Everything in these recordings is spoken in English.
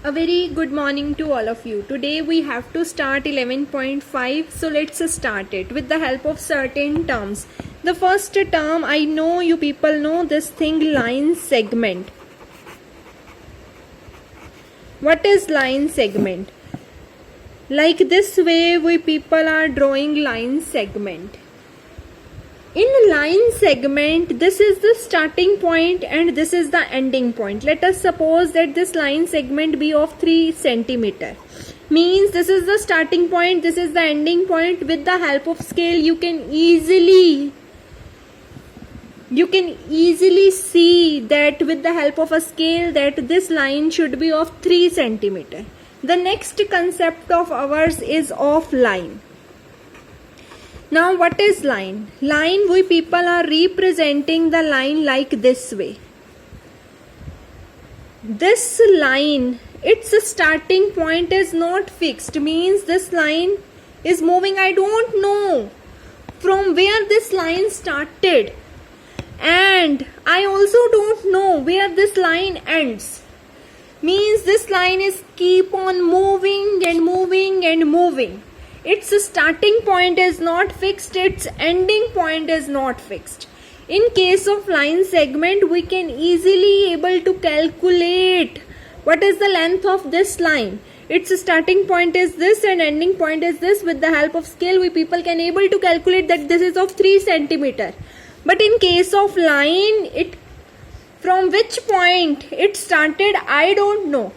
A very good morning to all of you. Today we have to start 11.5. So let's start it with the help of certain terms. The first term, I know you people know this thing, line segment. What is line segment? Like this way we people are drawing line segment. In line segment, this is the starting point and this is the ending point. Let us suppose that this line segment be of 3 centimeter. Means this is the starting point, this is the ending point. With the help of scale, you can easily see that with the help of a scale that this line should be of 3 centimeter. The next concept of ours is of line. Now what is line? Line, we people are representing the line like this way. This line, its starting point is not fixed. Means this line is moving. I don't know from where this line started. And I also don't know where this line ends. Means this line is keep on moving and moving and moving. Its starting point is not fixed, its ending point is not fixed. In case of line segment, we can easily able to calculate what is the length of this line. Its starting point is this and ending point is this. With the help of scale, we people can able to calculate that this is of 3 centimeter. But in case of line, from which point it started, I don't know.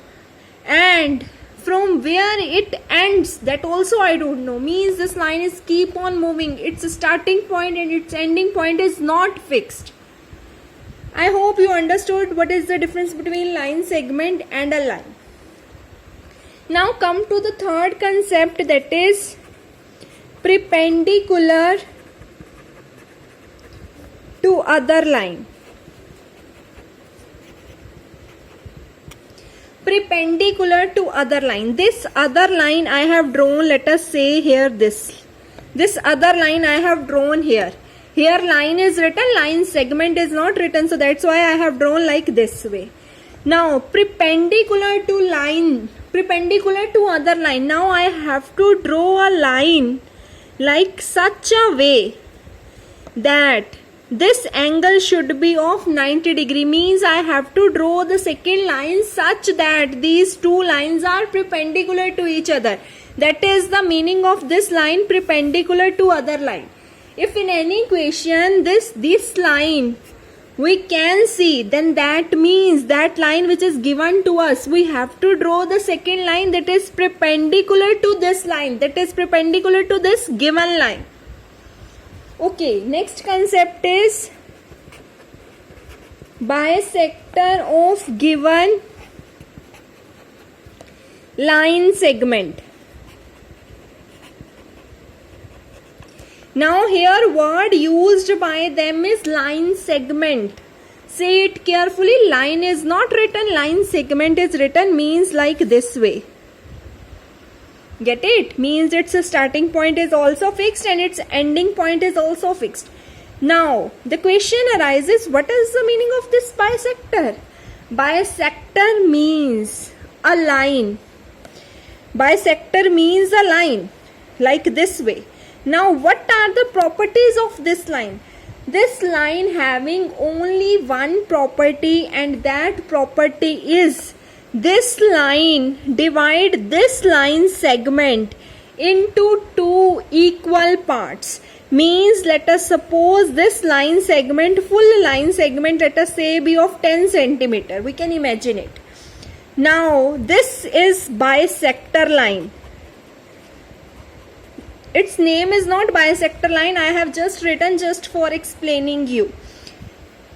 And from where it ends, that also I don't know. Means this line is keep on moving. Its starting point and its ending point is not fixed. I hope you understood what is the difference between line segment and a line. Now come to the third concept, that is perpendicular to other line. Perpendicular to other line. This other line I have drawn, let us say here this other line I have drawn here. Here line is written, line segment is not written, so that's why I have drawn like this way. Now perpendicular to line, perpendicular to other line. Now I have to draw a line like such a way that this angle should be of 90 degree. Means I have to draw the second line such that these two lines are perpendicular to each other. That is the meaning of this line, perpendicular to other line. If in any equation this line we can see, then that means that line which is given to us, we have to draw the second line that is perpendicular to this line, that is perpendicular to this given line. Okay, next concept is bisector of given line segment. Now here word used by them is line segment. Say it carefully, line is not written, line segment is written. Means like this way. Get it? Means its starting point is also fixed and its ending point is also fixed. Now the question arises, what is the meaning of this bisector? Bisector means a line. Bisector means a line like this way. Now what are the properties of this line? This line having only one property, and that property is this line divide this line segment into two equal parts. Means let us suppose this line segment, full line segment, let us say be of 10 centimeter. We can imagine it. Now this is bisector line. Its name is not bisector line. I have just written just for explaining you.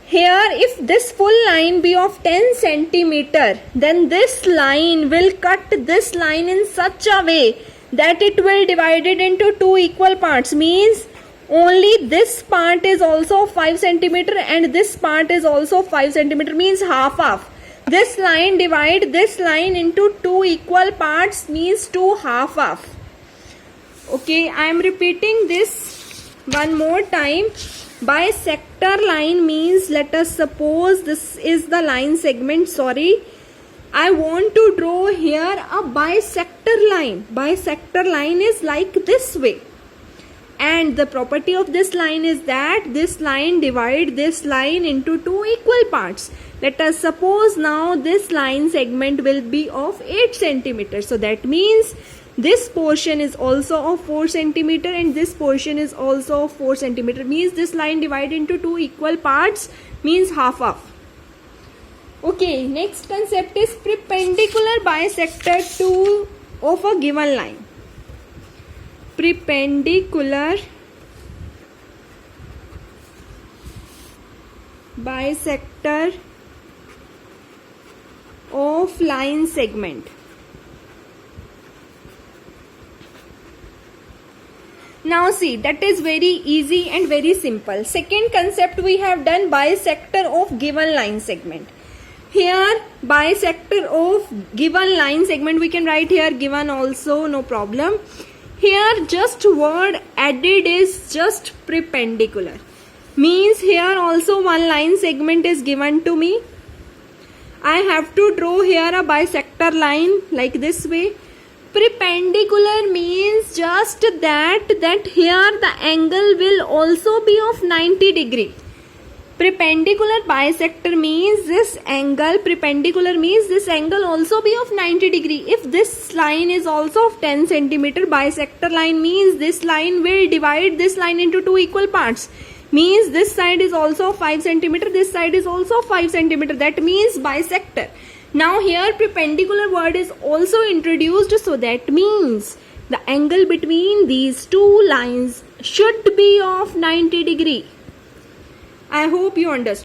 Here if this full line be of 10 centimeter, then this line will cut this line in such a way that it will divide it into two equal parts. Means only this part is also 5 centimeter and this part is also 5 centimeter. Means half. This line divide this line into two equal parts, means two half. Okay, I am repeating this one more time. Bisector line means, let us suppose this is the line segment, I want to draw here a bisector line. Bisector line is like this way. And the property of this line is that this line divides this line into two equal parts. Let us suppose now this line segment will be of 8 centimeters. So that means this portion is also of 4 centimeter and this portion is also of 4 centimeter. Means this line divided into two equal parts means half. Okay, next concept is perpendicular bisector to of a given line. Perpendicular bisector of line segment. Now see, that is very easy and very simple. Second concept we have done, bisector of given line segment. Here bisector of given line segment, we can write here given also, no problem. Here just word added is just perpendicular. Means here also one line segment is given to me. I have to draw here a bisector line like this way. Perpendicular means just that here the angle will also be of 90 degree. Perpendicular bisector means this angle, perpendicular means this angle also be of 90 degree. If this line is also of 10 centimeter, bisector line means this line will divide this line into two equal parts. Means this side is also 5 centimeter, this side is also 5 centimeter. That means bisector. Now here perpendicular word is also introduced, so that means the angle between these two lines should be of 90 degree. I hope you understood.